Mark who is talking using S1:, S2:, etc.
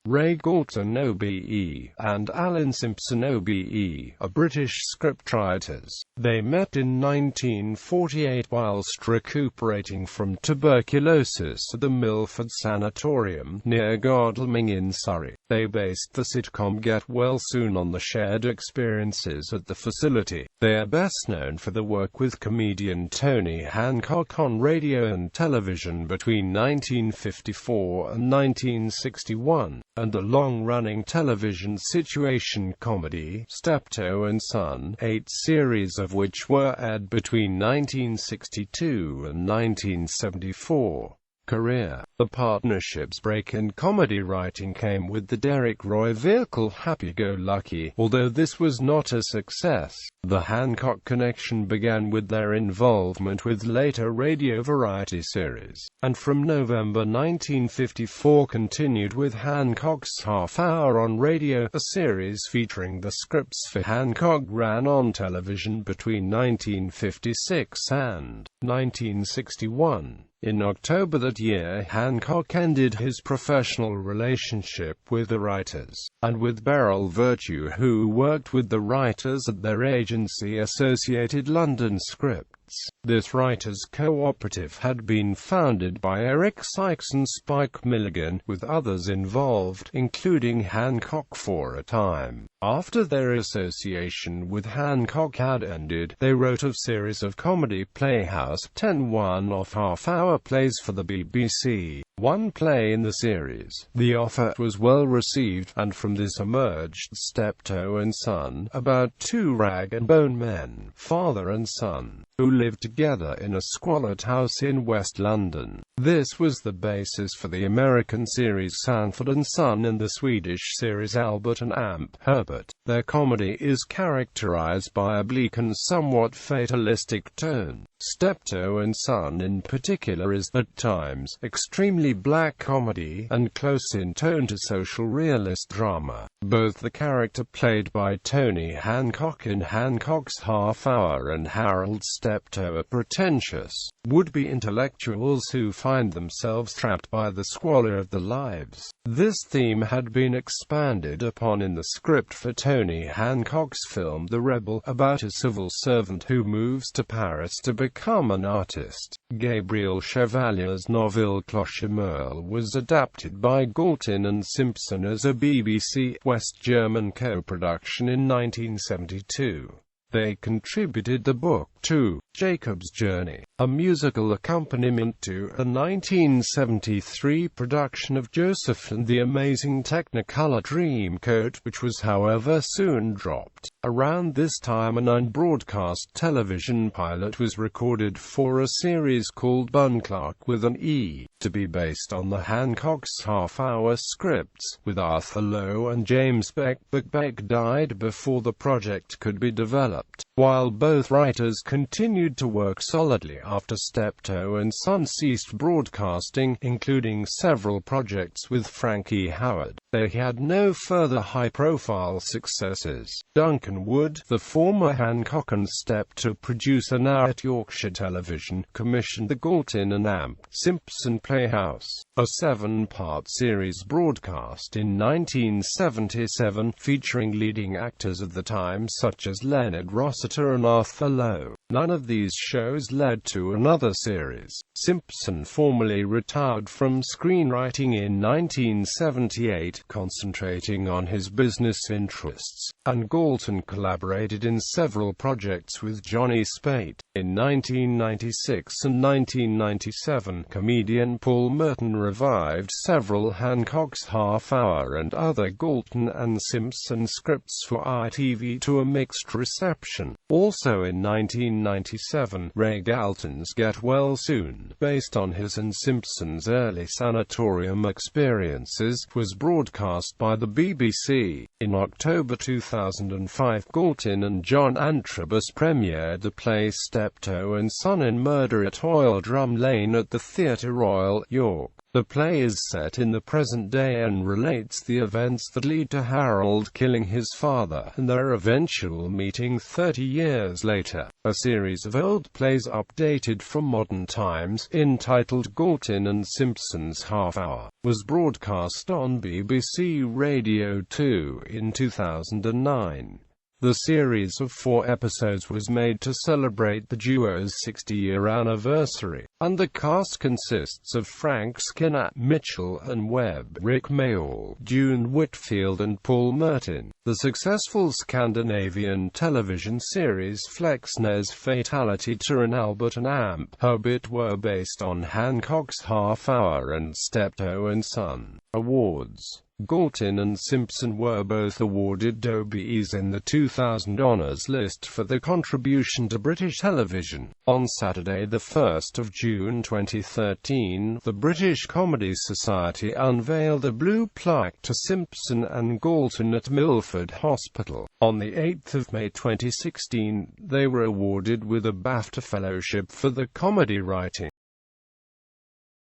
S1: Galton OBE, and Alan Simpson OBE, are British scriptwriters. They met in 1948 whilst recuperating from tuberculosis at the Milford sanatorium, near Godalming in Surrey. They based the sitcom Get Well Soon on the shared experiences at the facility. They are best known for the work with comedian Tony Hancock on radio and television between 1954 and 1961. And the long-running television situation comedy, Steptoe and Son, 8 series of which were aired between 1962 and 1974. Career. The partnership's break in comedy writing came with the Derek Roy vehicle Happy-Go-Lucky, although this was not a success. The Hancock connection began with their involvement with later radio variety series, and from November 1954 continued with Hancock's Half Hour on radio, a series featuring the scripts for Hancock ran on television between 1956 and 1961. In October that year, Hancock ended his professional relationship with the writers, and with Beryl Virtue, who worked with the writers at their agency Associated London Scripts. This writers' cooperative had been founded by Eric Sykes and Spike Milligan, with others involved, including Hancock for a time. After their association with Hancock had ended, they wrote a series of comedy Playhouse, 10 one-off half-hour plays for the BBC. One play in the series, The Offer, was well received, and from this emerged Steptoe and Son, about two rag-and-bone men, father and son, who lived together in a squalid house in West London. This was the basis for the American series Sanford and Son and the Swedish series Albert and Amp Herbert. Their comedy is characterized by a bleak and somewhat fatalistic tone. Steptoe and Son in particular is, at times, extremely black comedy, and close in tone to social realist drama. Both the character played by Tony Hancock in Hancock's Half Hour and Harold Steptoe are pretentious, would-be intellectuals who find themselves trapped by the squalor of their lives. This theme had been expanded upon in the script for Tony Hancock's film The Rebel, about a civil servant who moves to Paris to become an artist. Gabriel Chevalier's novel Cloche-Merle was adapted by Galton and Simpson as a BBC West German co-production in 1972. They contributed the book to Jacob's Journey, a musical accompaniment to the 1973 production of Joseph and the Amazing Technicolor Dreamcoat, which was however soon dropped. Around this time an unbroadcast television pilot was recorded for a series called Bunclark with an E, to be based on the Hancock's half-hour scripts, with Arthur Lowe and James Beck, but Beck died before the project could be developed. While both writers continued to work solidly after Steptoe and Son ceased broadcasting, including several projects with Frankie Howerd, they had no further high-profile successes. Duncan Wood, the former Hancock and Steptoe producer now at Yorkshire Television, commissioned the Galton and Amp Simpson Playhouse, a 7-part series broadcast in 1977, featuring leading actors of the time such as Leonard Rossiter and Arthur Lowe. None of these shows led to another series. Simpson formally retired from screenwriting in 1978, concentrating on his business interests, and Galton collaborated in several projects with Johnny Speight. In 1996 and 1997, comedian Paul Merton revived several Hancock's Half Hour and other Galton and Simpson scripts for ITV to a mixed reception. Also in 1997, Ray Galton's Get Well Soon, based on his and Simpson's early sanatorium experiences, was broadcast by the BBC. In October 2005, Galton and John Antrobus premiered the play Steptoe and Son in Murder at Oil Drum Lane at the Theatre Royal, York. The play is set in the present day and relates the events that lead to Harold killing his father, and their eventual meeting 30 years later. A series of old plays updated from modern times, entitled Galton and Simpson's Half Hour, was broadcast on BBC Radio 2 in 2009. The series of 4 episodes was made to celebrate the duo's 60-year anniversary, and the cast consists of Frank Skinner, Mitchell and Webb, Rick Mayall, June Whitfield and Paul Merton. The successful Scandinavian television series Flexner's Fatality to an Albert and Amp Hobbit were based on Hancock's Half Hour and Steptoe and Son. Awards. Galton and Simpson were both awarded OBEs in the 2000 honours list for their contribution to British television. On Saturday, 1 June 2013, the British Comedy Society unveiled a blue plaque to Simpson and Galton at Milford Hospital. On 8 May 2016, they were awarded with a BAFTA Fellowship for the comedy writing.